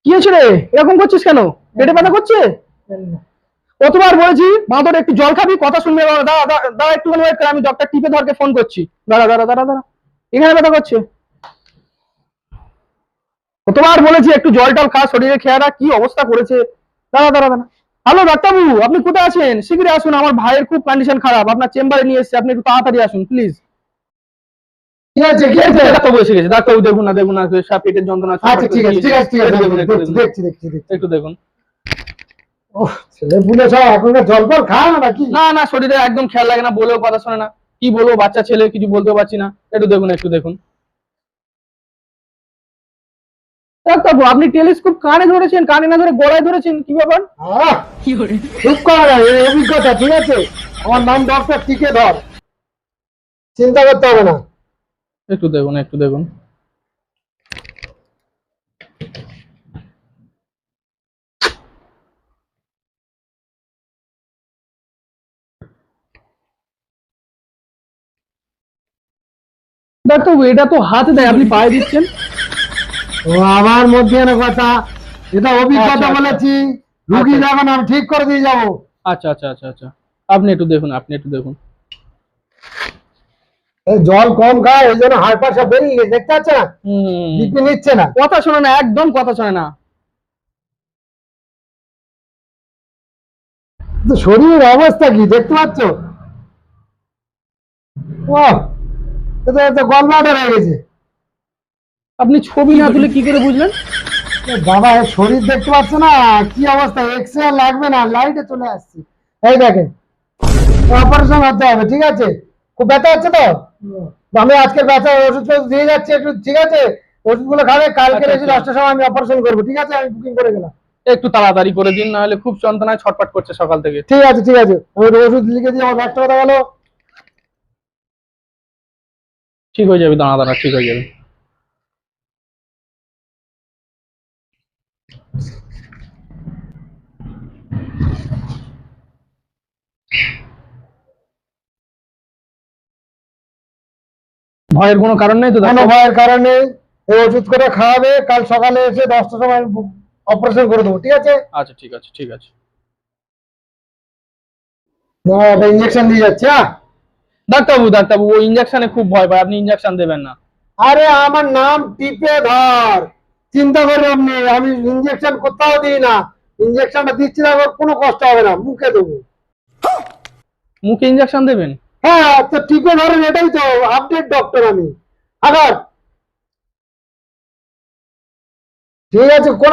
কি হয়েছে রে? এরকম করছিস কেন? পেটে ব্যথা করছে? কতবার বলেছি বাঁদর একটু জল খাবি, কথা শুনবি। দাঁড়া দাঁড়া দাঁড়া, একটুখানি ওয়েট কর, আমি ডক্টর টিপে ধরকে ফোন করছি। দাঁড়া দাঁড়া দাঁড়া দাঁড়া, এখানে ব্যথা করছে। কতবার বলেছি একটু জল টল খা, শরীরে খেয়াল রাখ, কি অবস্থা করেছে। দাঁড়া দাঁড়া দাঁড়া। হ্যালো ডাক্তারবাবু, আপনি কোথায় আছেন? শীঘ্রই আসুন, আমার ভাইয়ের খুব কন্ডিশন খারাপ, আপনার চেম্বারে নিয়ে এসেছি, আপনি একটু তাড়াতাড়ি আসুন প্লিজ। কি আছে কি আছে? ডাক্তারবাবু এসে গেছে। ডাক্তারবাবু দেখুন না, দেখুন না, পেটের যন্ত্রণা। আচ্ছা ঠিক আছে ঠিক আছে ঠিক আছে, দেখছি দেখছি দেখছি। একটু দেখুন। ওহ, ছেলে পুলে সব এখনকার জল ফল খায় না নাকি? না না, শরীরে একদম খেয়াল লাগে না, বলেও কথা শোনে না। কি বলবো, বাচ্চা ছেলে, কিছু বলতেও পারছি না। একটু দেখুন, একটু দেখুন। ডাক্তারবাবু, আপনি টেলিস্কোপ কানে ধরেছেন, কানে না ধরে গলায় ধরেছেন, কি ব্যাপার? আহ, চুপ কর, এই অভিজ্ঞতা ঠিক আছে। আমার নাম ডক্টর টিকে ধর, চিন্তা করতে হবে না। একটু দেখুন, একটু দেখুন। ডাক্তারবাবু, এটা তো হাতে দেয়, আপনি পায়ে দিচ্ছেন। ও আমার মধ্যে এনে কথা, এটা অভিজ্ঞতা আচ্ছা, আচ্ছা। বলেছি। রুগী আচ্ছা। যখন আমি ঠিক করে দিয়ে যাবো। আচ্ছা আচ্ছা আচ্ছা আচ্ছা, আপনি একটু দেখুন, আপনি একটু দেখুন। এই জল কম খায়, এই জন্য হাড় সব বেরিয়ে গেছে, দেখতে পাচ্ছে না? হুম, বিপি নিচ্ছে না। কথা শোনে না, একদম কথা শোনে না। তো শরীরের অবস্থা কি দেখতে পাচ্ছ? ও, এটা গলব্লাডার হয়ে গেছে। আপনি ছবি না তুলে কি করে বুঝলেন? বাবা, এর শরীর দেখতে পাচ্ছ না কি অবস্থা? এক্সরে লাগবে না, লাইটে চলে আসছি। এই দেখেন, অপারেশন হতে হবে, ঠিক আছে? খুব ব্যথা হচ্ছে তো? আমি আজকে ব্যথার ওষুধ দিয়ে যাচ্ছি একটু, ঠিক আছে? ওষুধগুলো খাবে, কালকে আচ্ছা, এসে আচ্ছা। 10টার সময় আমি অপারেশন করবো, ঠিক আছে? আমি বুকিং করে গেলাম। একটু তাড়াতাড়ি করে দিন, না হলে খুব যন্ত্রণায় ছটফট করছে সকাল থেকে। ঠিক আছে ঠিক আছে, আমি ওষুধ লিখে দিয়ে আমার 100 টাকা গেল। ঠিক হয়ে যাবে, দাঁড়া দাঁড়া, ঠিক হয়ে যাবে। ভয়ের কোনো কারণ নেই তো কোনো ডাক্তার? ভয়ের কারণে এই ওষুধ করে খাওয়াবে, কাল সকালে এসে 10টার সময় অপারেশন করে দেবো, ঠিক আছে? আচ্ছা ঠিক আছে, ঠিক আছে। ইঞ্জেকশন দিয়ে যাচ্ছে। হ্যাঁ, ডাক্তারবাবু, ডাক্তারবাবু, ও ইঞ্জেকশনে খুব ভয় পায়, আপনি ইঞ্জেকশন দেবেন না। আরে আমার নাম টিপে ধর, চিন্তা করবেন আপনি, আমি ইঞ্জেকশন কোথাও দিই না। ইঞ্জেকশনটা দিচ্ছি না, আমার কোনো কষ্ট হবে না, মুখে দেবো। মুখে ইঞ্জেকশন দেবেন? হ্যাঁ, তো টিপে ধরেন, এটাই তো আপডেট ডক্টর আমি। আবার ঠিক আছে, কোনো